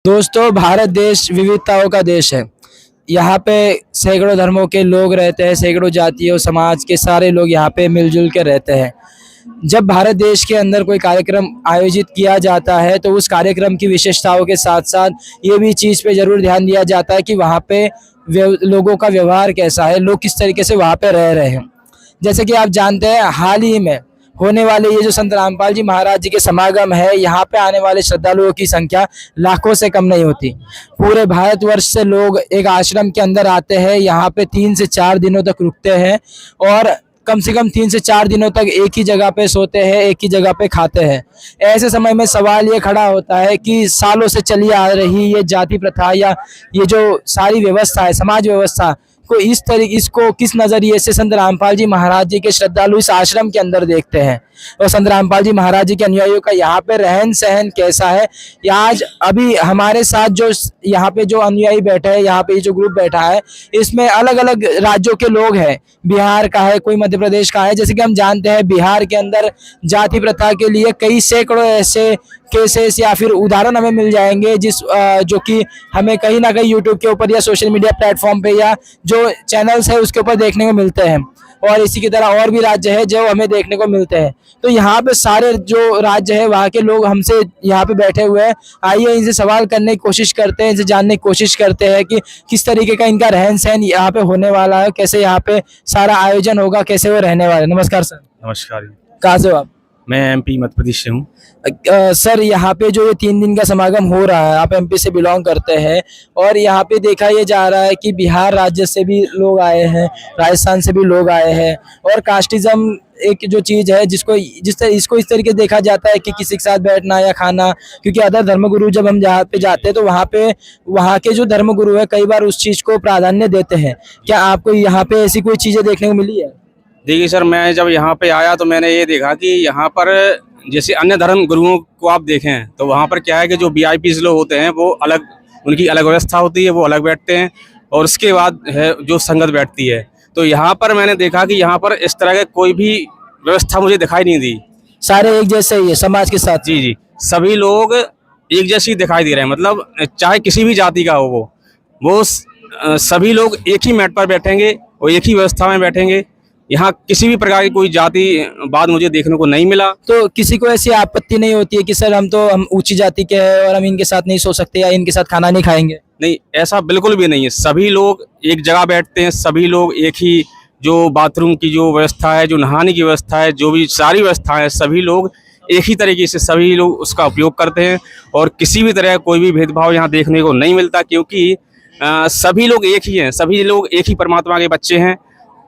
दोस्तों, भारत देश विविधताओं का देश है। यहाँ पे सैकड़ों धर्मों के लोग रहते हैं, सैकड़ों जातियों समाज के सारे लोग यहाँ पे मिलजुल के रहते हैं। जब भारत देश के अंदर कोई कार्यक्रम आयोजित किया जाता है तो उस कार्यक्रम की विशेषताओं के साथ-साथ ये भी चीज़ पे ज़रूर ध्यान दिया जाता है कि वहाँ पे लोगों का व्यवहार कैसा है, लोग किस तरीके से वहाँ पे रह रहे हैं। जैसे कि आप जानते हैं, हाल ही में होने वाले ये जो संत रामपाल जी महाराज जी के समागम है, यहाँ पे आने वाले श्रद्धालुओं की संख्या लाखों से कम नहीं होती। पूरे भारतवर्ष से लोग एक आश्रम के अंदर आते हैं, यहाँ पे 3 से 4 दिनों तक रुकते हैं और कम से कम 3 से 4 दिनों तक एक ही जगह पे सोते हैं, एक ही जगह पे खाते हैं। ऐसे समय में सवाल ये खड़ा होता है कि सालों से चली आ रही ये जाति प्रथा या ये जो सारी व्यवस्था है, समाज व्यवस्था को इसको किस नज़रिए से संत रामपाल जी महाराज जी के श्रद्धालु इस आश्रम के अंदर देखते हैं और संत रामपाल जी महाराज जी के अनुयायियों का यहाँ पे रहन सहन कैसा है। या आज अभी हमारे साथ जो यहाँ पे जो अनुयायी बैठे हैं, यहाँ पे जो ग्रुप बैठा है, इसमें अलग अलग राज्यों के लोग हैं। बिहार का है, कोई मध्य प्रदेश का है। जैसे कि हम जानते हैं, बिहार के अंदर जाति प्रथा के लिए कई सैकड़ों ऐसे केसेस या फिर उदाहरण हमें मिल जाएंगे जो कि हमें कहीं ना कहीं यूट्यूब के ऊपर या सोशल मीडिया प्लेटफॉर्म पे या जो चैनल्स है उसके ऊपर देखने को मिलते हैं। और इसी की तरह और भी राज्य है जो हमें देखने को मिलते हैं। तो यहाँ पे सारे जो राज्य है वहाँ के लोग हमसे यहाँ पे बैठे हुए हैं। आइए इनसे सवाल करने की कोशिश करते हैं, इनसे जानने की कोशिश करते हैं कि किस तरीके का इनका रहन सहन यहाँ पे होने वाला है, कैसे यहाँ पे सारा आयोजन होगा, कैसे वो रहने वाले। नमस्कार सर। नमस्कार। कहाँ से हो आप? मैं एमपी मध्य प्रदेश से हूँ। सर, यहाँ पे जो ये 3 दिन का समागम हो रहा है, आप एमपी से बिलोंग करते हैं और यहाँ पे देखा ये जा रहा है कि बिहार राज्य से भी लोग आए हैं, राजस्थान से भी लोग आए हैं और कास्टिज्म एक जो चीज़ है इसको इस तरीके देखा जाता है कि किसी के साथ बैठना या खाना, क्योंकि अदर धर्मगुरु जब हम जहाँ पे जाते हैं तो वहाँ के जो धर्मगुरु है कई बार उस चीज़ को प्राधान्य देते हैं। क्या आपको यहाँ पे ऐसी कोई चीज़ें देखने को मिली है? देखिए सर, मैं जब यहाँ पे आया तो मैंने ये देखा कि यहाँ पर जैसे अन्य धर्म गुरुओं को आप देखें तो वहाँ पर क्या है कि जो वीआईपी लोग होते हैं वो अलग, उनकी अलग व्यवस्था होती है, वो अलग बैठते हैं और उसके बाद है जो संगत बैठती है। तो यहाँ पर मैंने देखा कि यहाँ पर इस तरह के कोई भी व्यवस्था मुझे दिखाई नहीं दी। सारे एक जैसे ही है समाज के साथ? जी जी, सभी लोग एक जैसे ही दिखाई दे रहे हैं। मतलब चाहे किसी भी जाति का हो वो सभी लोग एक ही मैट पर बैठेंगे और एक ही व्यवस्था में बैठेंगे। यहाँ किसी भी प्रकार की कोई जाति बाद मुझे देखने को नहीं मिला। तो किसी को ऐसी आपत्ति नहीं होती है कि सर हम ऊंची जाति के हैं और हम इनके साथ नहीं सो सकते या इनके साथ खाना नहीं खाएंगे? नहीं, ऐसा बिल्कुल भी नहीं है। सभी लोग एक जगह बैठते हैं, सभी लोग एक ही जो बाथरूम की जो व्यवस्था है, जो नहाने की व्यवस्था है, जो भी सारी व्यवस्था है, सभी लोग एक ही तरीके से सभी लोग उसका उपयोग करते हैं और किसी भी तरह कोई भी भेदभाव यहाँ देखने को नहीं मिलता, क्योंकि सभी लोग एक ही हैं, सभी लोग एक ही परमात्मा के बच्चे हैं।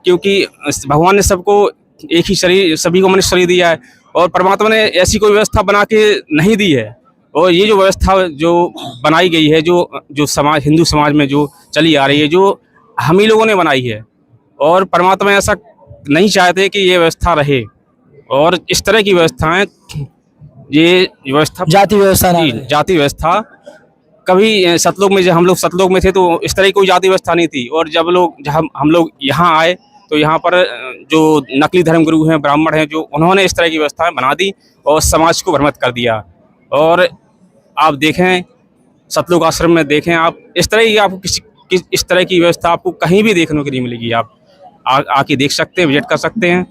क्योंकि भगवान ने सबको एक ही शरीर, सभी को मनुष्य शरीर दिया है और परमात्मा ने ऐसी कोई व्यवस्था बना के नहीं दी है। और ये जो व्यवस्था जो बनाई गई है, जो समाज, हिंदू समाज में जो चली आ रही है, जो हम ही लोगों ने बनाई है और परमात्मा ऐसा नहीं चाहते कि ये व्यवस्था रहे। और इस तरह की व्यवस्थाएं, ये व्यवस्था जाति व्यवस्था जी, जाति व्यवस्था कभी सतलोक में, जब हम लोग सतलोक में थे तो इस तरह की कोई जाति व्यवस्था नहीं थी। और जब हम लोग यहाँ आए तो यहाँ पर जो नकली धर्मगुरु हैं, ब्राह्मण हैं, जो उन्होंने इस तरह की व्यवस्थाएं बना दी और समाज को भ्रमित कर दिया। और आप देखें सतलोक आश्रम में देखें आप, इस तरह की आपको इस तरह की व्यवस्था आपको कहीं भी देखने को नहीं मिलेगी। आप आके देख सकते हैं, विजिट कर सकते हैं।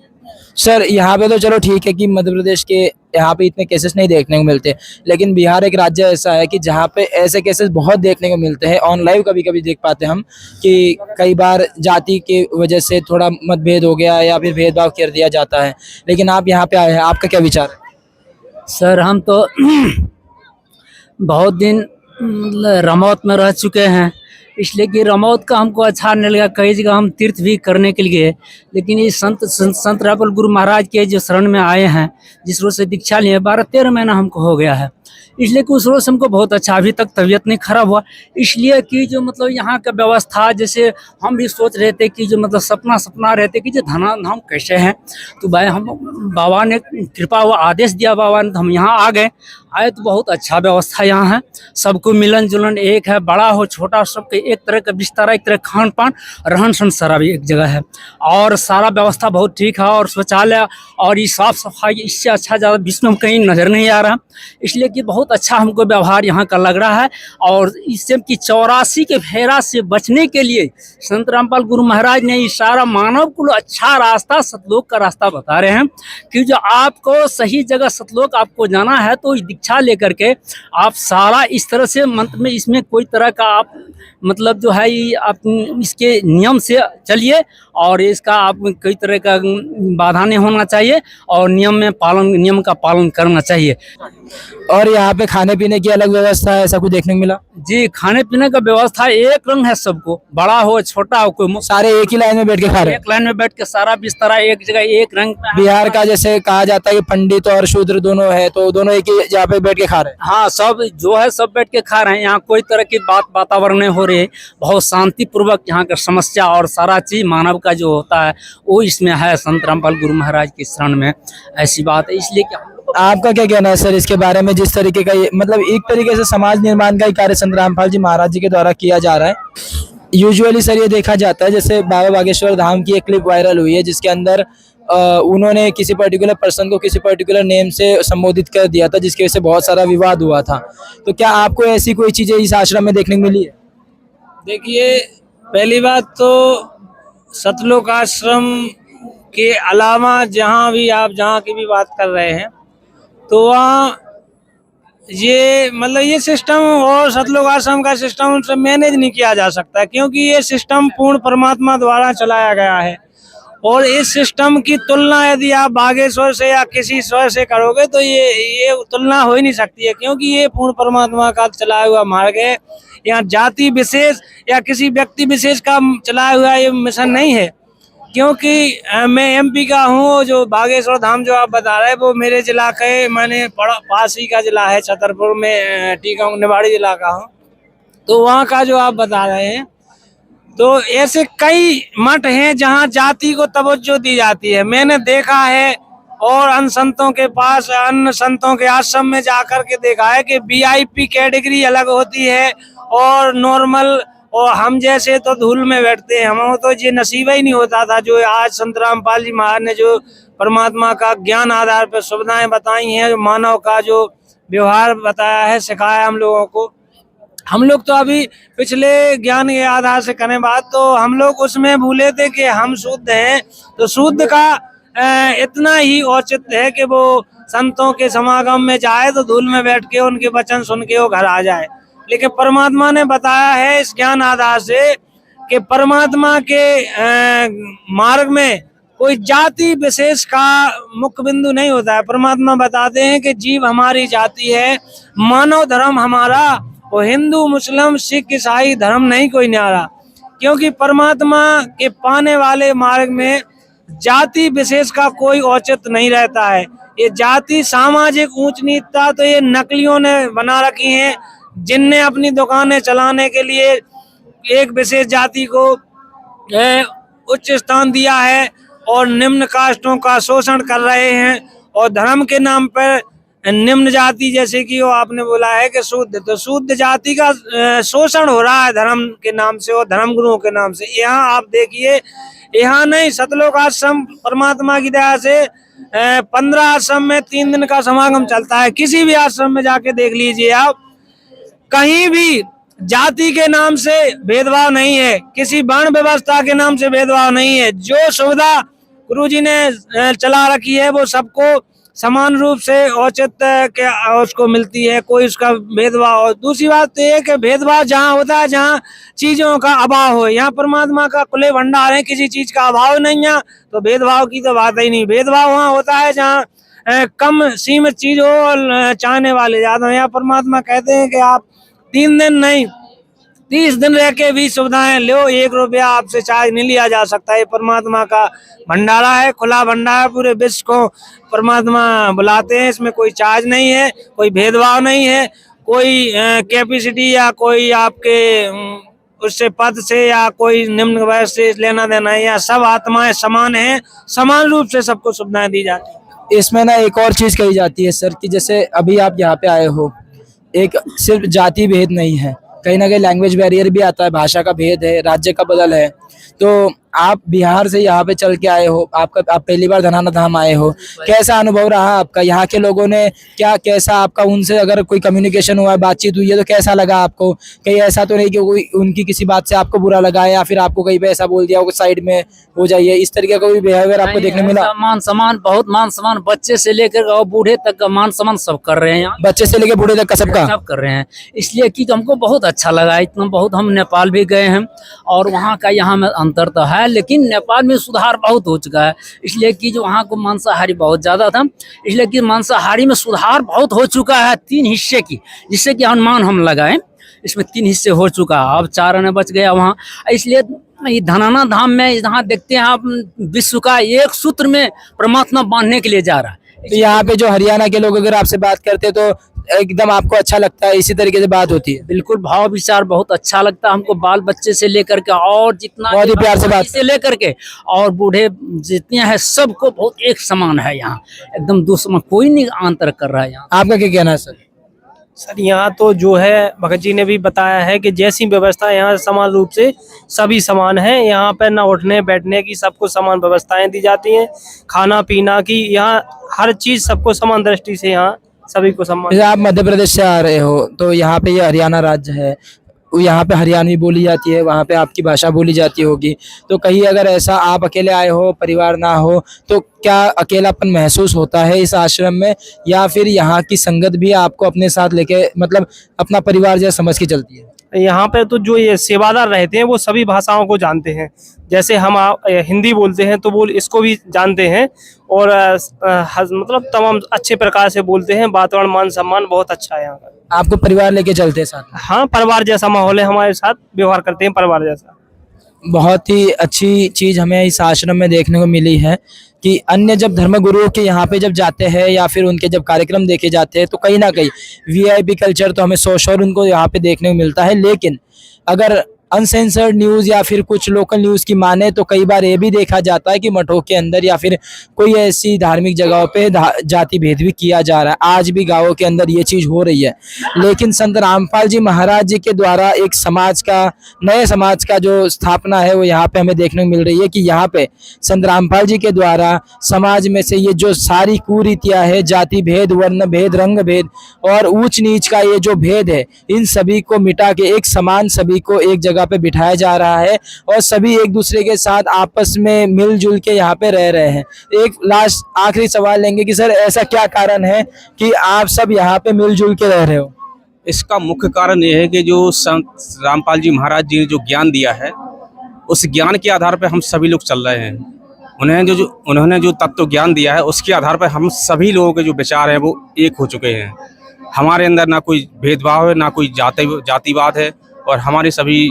सर, यहाँ पे तो चलो ठीक है कि मध्य प्रदेश के यहाँ पे इतने केसेस नहीं देखने को मिलते, लेकिन बिहार एक राज्य ऐसा है कि जहाँ पे ऐसे केसेस बहुत देखने को मिलते हैं। ऑन लाइव कभी कभी देख पाते हम कि कई बार जाति की वजह से थोड़ा मतभेद हो गया या फिर भेदभाव कर दिया जाता है। लेकिन आप यहाँ पे आए हैं, आपका क्या विचार है? सर, हम तो बहुत दिन रमौत में रह चुके हैं, इसलिए कि रमौत का हमको अच्छा नहीं लगा। कई जगह हम तीर्थ भी करने के लिए, लेकिन ये संत रामपाल गुरु महाराज के जो शरण में आए हैं, जिस रोज से दीक्षा लिए 12-13 महीना हमको हो गया है, इसलिए कि उस रोज हमको बहुत अच्छा, अभी तक तबीयत नहीं खराब हुआ। इसलिए कि जो मतलब यहाँ का व्यवस्था, जैसे हम भी सोच रहे थे कि जो मतलब सपना रहते कि जो धनाधाम कैसे हैं, तो भाई हम बाबा ने कृपा हुआ, आदेश दिया बाबा ने, तो हम यहाँ आ गए। तो बहुत अच्छा व्यवस्था यहाँ है, सबको मिलन जुलन एक है, बड़ा हो छोटा सबके एक तरह का बिस्तर, एक तरह खान पान, रहन सहन सारा भी एक जगह है और सारा व्यवस्था बहुत ठीक है। और शौचालय और ये साफ सफाई, इससे अच्छा ज़्यादा विश्व में कहीं नज़र नहीं आ रहा। इसलिए कि इसलिए बहुत अच्छा हमको व्यवहार यहाँ का लग रहा है। और इससे कि 84 के फेरा से बचने के लिए संत रामपाल गुरु महाराज ने इस सारा मानव को अच्छा रास्ता सतलोक का रास्ता बता रहे हैं कि जो आपको सही जगह सतलोक आपको जाना है तो दीक्षा लेकर के आप सारा इस तरह से मंत्र में इसमें कोई तरह का आप मतलब जो है ये आप इसके नियम से चलिए और इसका आप कई तरह का बाधा नहीं होना चाहिए और नियम का पालन करना चाहिए। और यहाँ पे खाने पीने की अलग व्यवस्था है, ऐसा कुछ देखने को मिला? जी, खाने पीने का व्यवस्था एक रंग है सबको, बड़ा हो छोटा हो, कोई सारे एक ही लाइन में बैठ के खा रहे हैं? एक लाइन में बैठ के सारा बिस्तरा एक जगह एक रंग पे है। बिहार का जैसे कहा जाता है कि पंडित और शूद्र दोनों है, तो दोनों एक ही जगह पे बैठ के खा रहे हैं? हाँ, सब जो है सब बैठ के खा रहे हैं। यहाँ कोई तरह की वातावरण नहीं हो रही है, बहुत शांति पूर्वक यहाँ का समस्या और सारा चीज मानव का जो होता है वो इसमें है संत रामपाल गुरु महाराज के शरण में, ऐसी बात है। इसलिए कि आपका क्या कहना है सर इसके बारे में, जिस तरीके का ये मतलब एक तरीके से समाज निर्माण का ही कार्य संत रामपाल जी महाराज जी के द्वारा किया जा रहा है? यूजुअली सर ये देखा जाता है, जैसे बाबा बागेश्वर धाम की एक क्लिप वायरल हुई है जिसके अंदर उन्होंने किसी पर्टिकुलर पर्सन को किसी पर्टिकुलर नेम से संबोधित कर दिया था, जिसकी वजह से बहुत सारा विवाद हुआ था। तो क्या आपको ऐसी कोई चीजें इस आश्रम में देखने को मिली है? देखिए, पहली बात तो सतलोक आश्रम के अलावा जहाँ भी आप जहाँ की भी बात कर रहे हैं तो वहाँ ये मतलब ये सिस्टम और सतलोक आश्रम का सिस्टम उनसे मैनेज नहीं किया जा सकता, क्योंकि ये सिस्टम पूर्ण परमात्मा द्वारा चलाया गया है। और इस सिस्टम की तुलना यदि आप बागेश्वर से या किसी स्वर से करोगे तो ये तुलना हो ही नहीं सकती है, क्योंकि ये पूर्ण परमात्मा का चलाया हुआ मार्ग है। यहाँ जाति विशेष या किसी व्यक्ति विशेष का चलाया हुआ ये मिशन नहीं है। क्योंकि मैं एमपी का हूँ, जो बागेश्वर धाम जो आप बता रहे हैं वो मेरे जिला के, मैंने पास ही का जिला है छतरपुर में, टीका निवाड़ी जिला का हूँ। तो वहाँ का जो आप बता रहे हैं तो ऐसे कई मठ हैं जहाँ जाति को तवज्जो दी जाती है। मैंने देखा है और अन्य संतों के पास, अन्य संतों के आश्रम में जाकर के देखा है कि वीआईपी कैटेगरी अलग होती है और नॉर्मल, और हम जैसे तो धूल में बैठते हैं। हम तो ये नसीब ही नहीं होता था जो आज संत रामपाल जी महाराज ने जो परमात्मा का ज्ञान आधार पर सुविधाएं बताई हैं, मानव का जो व्यवहार बताया है, सिखाया हम लोगों को। हम लोग तो अभी पिछले ज्ञान के आधार से करने बात, तो हम लोग उसमें भूले थे कि हम शुद्ध हैं। तो शुद्ध का इतना ही औचित्य है कि वो संतों के समागम में जाए तो धूल में बैठ के उनके वचन सुन के वो घर आ जाए। लेकिन परमात्मा ने बताया है इस ज्ञान आधार से कि परमात्मा के मार्ग में कोई जाति विशेष का मुख्य बिंदु नहीं होता है। परमात्मा बताते हैं कि जीव हमारी जाति है, मानव धर्म हमारा, और हिंदू मुस्लिम सिख ईसाई धर्म नहीं कोई न्यारा। क्योंकि परमात्मा के पाने वाले मार्ग में जाति विशेष का कोई औचित्य नहीं रहता है। ये जाति सामाजिक ऊंच नीचता तो ये नकलियों ने बना रखी है, जिनने अपनी दुकानें चलाने के लिए एक विशेष जाति को उच्च स्थान दिया है और निम्न कास्टों का शोषण कर रहे हैं। और धर्म के नाम पर निम्न जाति, जैसे कि वो आपने बोला है कि शुद्ध, तो शुद्ध जाति का शोषण हो रहा है धर्म के नाम से और धर्म गुरुओं के नाम से। यहाँ आप देखिए, यहाँ नहीं, सतलोक आश्रम परमात्मा की दया से 15 आश्रम में 3 दिन का समागम चलता है। किसी भी आश्रम में जाके देख लीजिए आप, कहीं भी जाति के नाम से भेदभाव नहीं है, किसी वर्ण व्यवस्था के नाम से भेदभाव नहीं है। जो सुविधा गुरुजी ने चला रखी है वो सबको समान रूप से औचित्य के उसको मिलती है, कोई उसका भेदभाव। और दूसरी बात तो ये कि भेदभाव जहाँ होता है जहाँ चीजों का अभाव हो, यहाँ परमात्मा का खुले भंडार है, किसी चीज का अभाव नहीं है, तो भेदभाव की तो बात ही नहीं। भेदभाव वहाँ होता है जहाँ कम सीमित चीज हो और चाहने वाले ज्यादा हो। यहाँ परमात्मा कहते हैं कि आप 3 दिन नहीं 30 दिन रह के भी सुविधाएं लो, 1 रुपया आपसे चार्ज नहीं लिया जा सकता। ये परमात्मा का भंडारा है, खुला भंडारा, पूरे विश्व को परमात्मा बुलाते हैं। इसमें कोई चार्ज नहीं है, कोई भेदभाव नहीं है, कोई कैपेसिटी या कोई आपके उससे पद से या कोई निम्न वर्ग से लेना देना है। या सब आत्माएं समान हैं, समान रूप से सबको सुविधाएं दी जाती है। इसमें ना एक और चीज कही जाती है सर कि जैसे अभी आप यहाँ पे आए हो, एक सिर्फ जाति भेद नहीं है, कहीं ना कहीं लैंग्वेज बैरियर भी आता है, भाषा का भेद है, राज्य का बदल है। तो आप बिहार से यहाँ पे चल के आए हो, आप पहली बार धनाना धाम आए हो, कैसा अनुभव रहा आपका? यहाँ के लोगों ने कैसा आपका उनसे अगर कोई कम्युनिकेशन हुआ, बातचीत हुई है तो कैसा लगा आपको? कहीं ऐसा तो नहीं कि कोई उनकी किसी बात से आपको बुरा लगा है या फिर आपको कहीं पे ऐसा बोल दिया हो कि साइड में हो जाइए, इस तरीके का कोई बिहेवियर आपको देखने मिला? मान सम्मान, बहुत मान सम्मान, बच्चे से लेकर और बूढ़े तक का मान सम्मान सब कर रहे हैं यहाँ, बच्चे से लेके बूढ़े तक का सबका? सब कर रहे हैं। इसलिए कि हमको बहुत अच्छा लगा, इतना बहुत। हम नेपाल भी गए हैं और वहाँ का यहाँ में अंतर तो है, लेकिन नेपाल में सुधार बहुत हो चुका है। इसलिए कि जो वहाँ को मांसाहारी बहुत ज्यादा था, इसलिए कि मांसाहारी में सुधार बहुत हो चुका है 3 हिस्से की, जिससे कि अनुमान हम लगाएं इसमें 3 हिस्से हो चुका है, अब 4 आने बच गया वहाँ। इसलिए ये धनाना धाम में यहाँ देखते हैं आप, विश्व का एक सूत्र में परमात्मा बांधने के लिए जा रहा है। तो यहाँ पे जो हरियाणा के लोग अगर आपसे बात करते हैं तो एकदम आपको अच्छा लगता है, इसी तरीके से बात होती है? बिल्कुल, भाव विचार बहुत अच्छा लगता है हमको, बाल बच्चे से लेकर के और जितना बहुत ही प्यार से बात से लेकर के और बूढ़े जितने हैं सबको बहुत एक समान है यहाँ, एकदम दूसरा कोई नहीं अंतर कर रहा है यहाँ। आपका क्या कहना है सर? सर यहाँ तो जो है भगत जी ने भी बताया है कि जैसी व्यवस्था यहाँ समान रूप से सभी समान हैं, यहाँ पर ना उठने बैठने की सबको समान व्यवस्थाएं दी जाती हैं, खाना पीना की, यहाँ हर चीज सबको समान दृष्टि से यहाँ सभी को समान। जैसे आप मध्य प्रदेश से आ रहे हो तो यहाँ पे ये हरियाणा राज्य है, यहाँ पे हरियाणवी बोली जाती है, वहाँ पे आपकी भाषा बोली जाती होगी, तो कहीं अगर ऐसा आप अकेले आए हो, परिवार ना हो, तो क्या अकेलापन महसूस होता है इस आश्रम में, या फिर यहाँ की संगत भी आपको अपने साथ लेके मतलब अपना परिवार जैसा समझ के चलती है? यहाँ पे तो जो ये सेवादार रहते हैं वो सभी भाषाओं को जानते हैं, जैसे हम हिंदी बोलते हैं तो वो इसको भी जानते हैं और मतलब तमाम अच्छे प्रकार से बोलते हैं। वातावरण मान सम्मान बहुत अच्छा है यहाँ का। आपको परिवार लेके चलते हैं साथ में? हाँ, परिवार जैसा माहौल है, हमारे साथ व्यवहार करते हैं परिवार जैसा। बहुत ही अच्छी चीज हमें इस आश्रम में देखने को मिली है कि अन्य जब धर्मगुरुओं के यहाँ पे जब जाते हैं या फिर उनके जब कार्यक्रम देखे जाते हैं तो कहीं ना कहीं वीआईपी कल्चर तो हमें शोर उनको यहाँ पे देखने को मिलता है, लेकिन अगर अनसेंसर्ड न्यूज़ या फिर कुछ लोकल न्यूज़ की माने तो कई बार ये भी देखा जाता है कि मठों के अंदर या फिर कोई ऐसी धार्मिक जगहों पे जाति भेद भी किया जा रहा है। आज भी गाँवों के अंदर ये चीज़ हो रही है, लेकिन संत रामपाल जी महाराज जी के द्वारा एक समाज का, नए समाज का जो स्थापना है वो यहाँ पे हमें देखने को मिल रही है कि यहाँ पे संत रामपाल जी के द्वारा समाज में से ये जो सारी कुरीतियाँ है, जाति भेद, वर्ण भेद, रंग भेद और ऊंच नीच का ये जो भेद है, इन सभी को मिटा के एक समान सभी को एक जगह पे बिठाया जा रहा है और सभी एक दूसरे के साथ आपस में मिलजुल के यहाँ पे रह रहे हैं। एक लास्ट आखिरी सवाल लेंगे कि सर ऐसा क्या कारण है कि आप सब यहाँ पे मिलजुल के रह रहे हो? इसका मुख्य कारण ये है कि जो संत रामपाल जी महाराज जी ने जो ज्ञान दिया है, उस ज्ञान के आधार पर हम सभी लोग चल रहे हैं। उन्होंने जो तत्व ज्ञान दिया है उसके आधार पर हम सभी लोगों के जो विचार हैं वो एक हो चुके हैं। हमारे अंदर ना कोई भेदभाव है, ना कोई जातिवाद है और हमारे सभी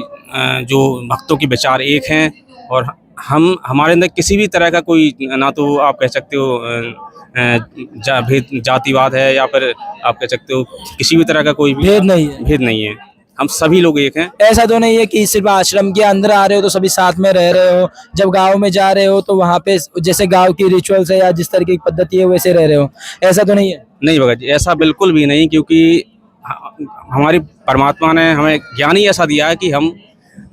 जो भक्तों के विचार एक हैं और हमारे अंदर किसी भी तरह का कोई, ना तो आप कह सकते हो जातिवाद है या फिर आप कह सकते हो किसी भी तरह का कोई भी भेद नहीं है। हम सभी लोग एक हैं। ऐसा तो नहीं है कि सिर्फ आश्रम के अंदर आ रहे हो तो सभी साथ में रह रहे हो, जब गांव में जा रहे हो तो वहाँ पे जैसे गांव की रिचुअल्स है या जिस तरह की पद्धति है वैसे रह रहे हो, ऐसा तो नहीं है? नहीं भगत जी, ऐसा बिल्कुल भी नहीं, क्योंकि हमारी परमात्मा ने हमें ज्ञान ही ऐसा दिया है कि हम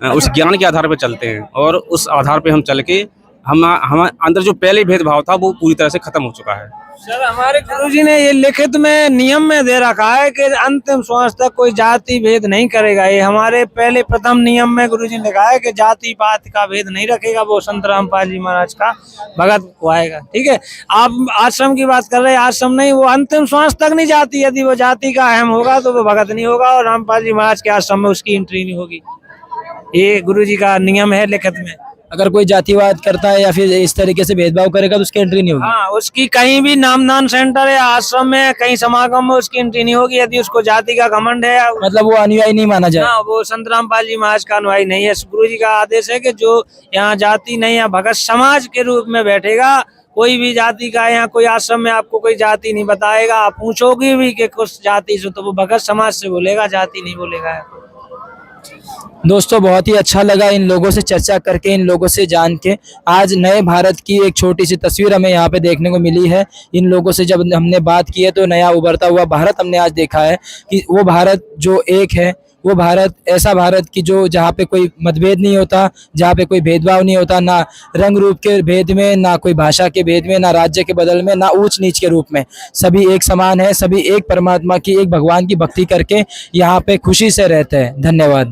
उस ज्ञान के आधार पर चलते हैं और उस आधार पर हम चल के हम अंदर जो पहले भेदभाव था वो पूरी तरह से खत्म हो चुका है। सर, हमारे गुरुजी ने ये लिखित में नियम में दे रखा है कि अंतिम श्वास तक कोई जाति भेद नहीं करेगा। ये हमारे पहले प्रथम नियम में गुरुजी ने लिखा है कि जाति पात का भेद नहीं रखेगा। वो संत रामपाल जी महाराज का भगत को आएगा। ठीक है, आप आश्रम की बात कर रहे हैं, आश्रम नहीं, वो अंतिम श्वास तक नहीं जाती। यदि वो जाति का अहम होगा तो वो भगत नहीं होगा और रामपाल जी महाराज के आश्रम में उसकी एंट्री नहीं होगी। ये गुरुजी का नियम है लिखित में। अगर कोई जातिवाद करता है या फिर इस तरीके से भेदभाव करेगा तो उसकी एंट्री नहीं होगी? हाँ, उसकी कहीं भी नामदान सेंटर है, आश्रम में, कहीं समागम में उसकी एंट्री नहीं होगी यदि उसको जाति का घमंड है। मतलब वो अनुयायी नहीं माना जाए? हाँ, वो संत रामपाल जी महाराज का अनुयायी नहीं है। गुरु जी का आदेश है कि जो यहाँ जाति नहीं है, भगत समाज के रूप में बैठेगा। कोई भी जाति का यहाँ कोई आश्रम में आपको कोई जाति नहीं बताएगा। आप पूछोगे भी कि कुछ जाति से तो वो भगत समाज से बोलेगा, जाति नहीं बोलेगा। दोस्तों, बहुत ही अच्छा लगा इन लोगों से चर्चा करके, इन लोगों से जान के। आज नए भारत की एक छोटी सी तस्वीर हमें यहाँ पे देखने को मिली है। इन लोगों से जब हमने बात की है तो नया उभरता हुआ भारत हमने आज देखा है कि वो भारत जो एक है वो भारत ऐसा भारत की जो जहाँ पे कोई मतभेद नहीं होता, जहाँ पे कोई भेदभाव नहीं होता, ना रंग रूप के भेद में, ना कोई भाषा के भेद में, ना राज्य के बदल में, ना ऊंच नीच के रूप में। सभी एक समान है, सभी एक परमात्मा की, एक भगवान की भक्ति करके यहाँ पे खुशी से रहते हैं। धन्यवाद।